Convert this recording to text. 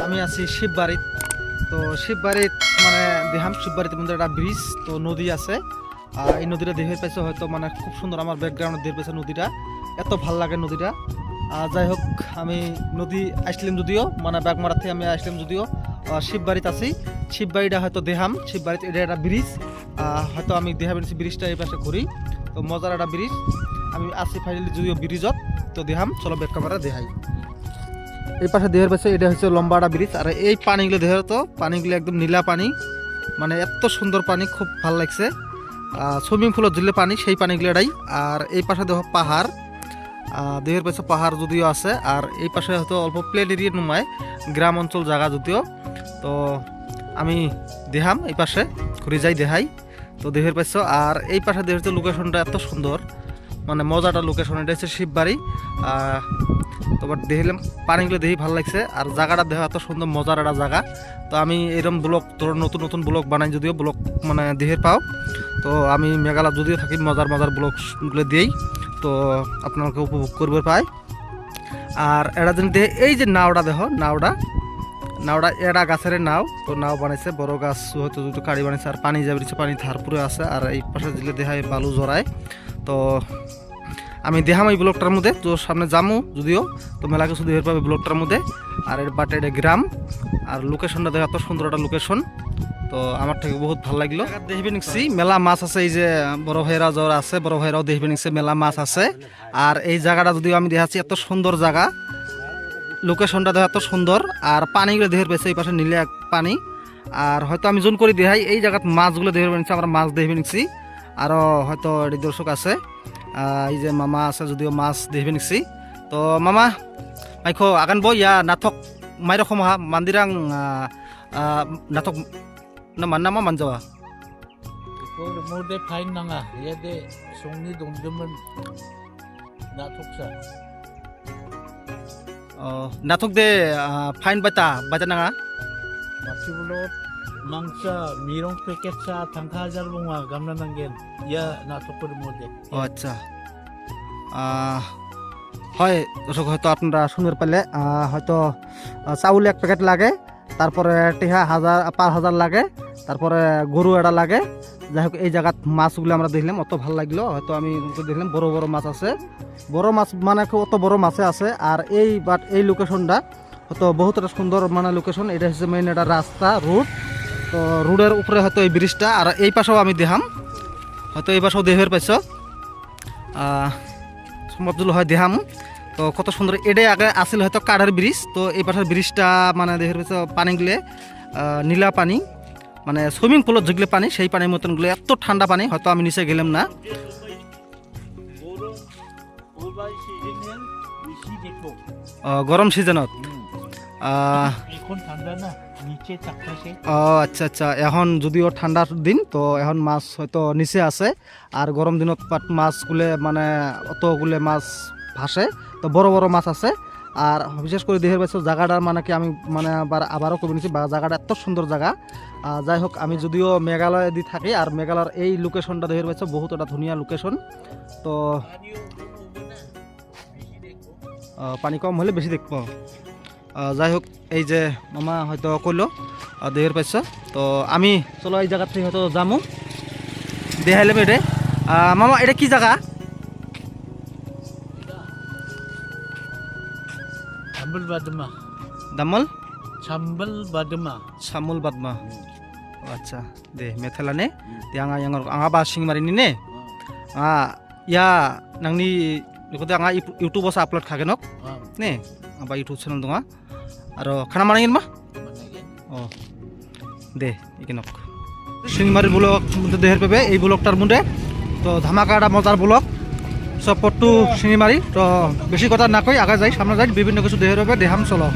আমি আছি শিববাড়িত। তো শিববাড়িত মানে দেহাম শিববাড়িতে মধ্যে একটা ব্রিজ তো নদী আছে। এই নদীটা দেখে পাইছে হয়তো মানে খুব সুন্দর, আমার ব্যাকগ্রাউন্ডে দেখে পাইছে নদীটা, এত ভাল লাগে নদীটা। যাই হোক, আমি নদী আসলাম যদিও মানে ব্যাগমারা থেকে আমি আসলাম যদিও শিববাড়িত আছি। শিববাড়িটা হয়তো দেহাম, শিববাড়িতে এটা একটা ব্রিজ, হয়তো আমি দেহামের ব্রিজটা এই পাশে ঘুরি। তো মজার একটা ব্রিজ, আমি আছি ফাইনালি যদিও ব্রিজত। তো দেহাম চলো ব্যাগ ক্যামেরা দেখাই। এই পাশে দেহের পাশে এটা হচ্ছে লম্বা একটা ব্রিজ। আর এই পানিগুলো দেহের, তো পানিগুলো একদম নীলা পানি, মানে এত সুন্দর পানি, খুব ভালো লাগছে। সুইমিং পুলের দিলে পানি, সেই পানিগুলো এটাই। আর এই পাশে দেখো পাহাড়, দেহের পাশে পাহাড় যদিও আছে। আর এই পাশে হয়তো অল্প প্লেন এরিয়া নয়, গ্রাম অঞ্চল জায়গা যদিও। তো আমি দেহাম এই পাশে ঘুরে যাই দেখাই। তো দেহের পাশে আর এই পাশে দেহের হচ্ছে লোকেশনটা এত সুন্দর, মানে মজাটা লোকেশন। এটা হচ্ছে শিববাড়ি। তোমার দেখলাম পানিগুলো দেখি ভালো লাগছে, আর জায়গাটা দেখা এত সুন্দর, মজার একটা জায়গা। তো আমি এরকম ব্লগ, তোর নতুন নতুন ব্লগ বানাই যদিও, ব্লগ মানে দেহের পাও। তো আমি মেঘালয় যদিও থাকি, মজার মজার ব্লগগুলো দিই, তো আপনাকে উপভোগ করবে পাই। আর এরা যদি দেখে এই যে নাওটা দেখো, নাওটা এরা গাছের নাও, তো নাও বানাইছে, বড় গাছ হয়তো দুটো কাড়ি বানাইছে। আর পানি যাবে, পানি ধারপুরে আছে। আর এই পাশে দিলে দেখায় বালু জড়ায়। তো আমি দেখাম এই ব্লগটার মধ্যে, তো সামনে যামু যদিও, তো মেলা কিছু দেখতে পাবে ব্লগটার মধ্যে। আর এর বাটে এটা গ্রাম, আর লোকেশনটা দেখো এত সুন্দর একটা লোকেশন। তো আমার থেকে বহুত ভালো লাগলো। দেখবে নিচ্ছি মেলা মাছ আছে, এই যে বড় ভাইরা যারা আছে, বড় ভাইরাও দেখবে নিচ্ছে মেলা মাছ আছে। আর এই জায়গাটা যদিও আমি দেখাচ্ছি, এত সুন্দর জায়গা, লোকেশনটা দেখো এত সুন্দর। আর পানিগুলো দেখে পেয়েছে এই পাশে নীলে এক পানি। আর হয়তো আমি জোন করে দেখাই, এই জায়গাত মাছগুলো দেখবে নিচ্ছি, আমরা মাছ দেখবে নিচ্ছি। আরও হয়তো এটি দর্শক আছে, এই যে মামা আছে যদিও মাছ দেখবে নিচ্ছি। তো মামা মাইখো আগান বই ইয়া নাথক মাই রকম হা মান্দিরাং নাথক না মান্নামা মানজাওয়া মোদে ফাইন নাঙা ইয়াদে সংনি দংদমন নাথকসা নাথক দে ফাইন বাতা বাজা নাঙা 마치블로 망사 미롱 패켓사 당카ଜାର 봉화 감나난겐 야 나토코르 모데 আচ্ছা, হয় দর্শক, হয়তো আপনারা শুনতে পারলে হয়তো চাউল এক প্যাকেট লাগে, তারপরে টিহা 5,000 লাগে, তারপরে গরু এটা লাগে। যাই হোক, এই জায়গাত মাছগুলো আমরা দেখলাম, অত ভালো লাগলো। হয়তো আমি দেখলাম বড় বড় মাছ আছে, বড় মাছ মানে অত বড় মাছে আছে। আর এই লোকেশনটা হয়তো বহুত একটা সুন্দর মানে লোকেশন। এটা হচ্ছে মেইন একটা রাস্তা, রোড। তো রোডের উপরে হয়তো এই ব্রিজটা। আর এই পাশেও আমি দেখাম, হয়তো এই পাশেও দেহের পাইছ সম্ভব হয় দেখাম। তো কত সুন্দর, এটাই আগে আসলে হয়তো কাঠের ব্রিজ। তো এই পাশের ব্রিজটা মানে দেহের পাইছ পানিগুলো নীলা পানি, মানে সুইমিং পুলের যেগুলো পানি, সেই পানির মতনগুলো এত ঠান্ডা পানি, হয়তো আমি নিচে গেলাম না। গরম সিজনত আচ্ছা আচ্ছা, এখন যদিও ঠান্ডার দিন, তো এখন মাছ হয়তো নিচে আছে। আর গরম দিনত মাছগুলো মানে অতগুলো মাছ ভাসে, তো বড় বড় মাছ আছে। আর বিশেষ করে দেহের পাইছে জায়গাটা মানে কি আমি মানে আবারও কবি নিচ্ছি, জায়গাটা এত সুন্দর জায়গা। যাই হোক, আমি যদিও মেঘালয় দিয়ে থাকি, আর মেঘালয়ের এই লোকেশনটা দেহের পাইছে বহুত একটা ধুনিয়া লোকেশন। তো পানি কম হলে বেশি দেখব। যাই হোক, এই যে মামা হয়তো কইলো দেহের পাইছ, তো আমি চলো এই জায়গা থেকে হয়তো যামু দেখাইলাম। এটা মামা এটা কি জায়গা? সাম্বল বাদমা দামল সাম্বল বাদমা সামুল বাদমা। আচ্ছা দে মেথেলা নে yang anga basing marini ne ya nangni nikode anga YouTube os upload khagenok ne aba YouTube channel donga aro khana manangin ma oh de ikenok singmari blog mudde deher pebe ei blogtar mudde তো ধামাকাটা মজার blog সব পট্টু সিঙ্গিমারি। তো বেশি কথা না কই আগা যাই, সামনে যাই, বিভিন্ন কিছু দেহের হবে দেখাম চলো।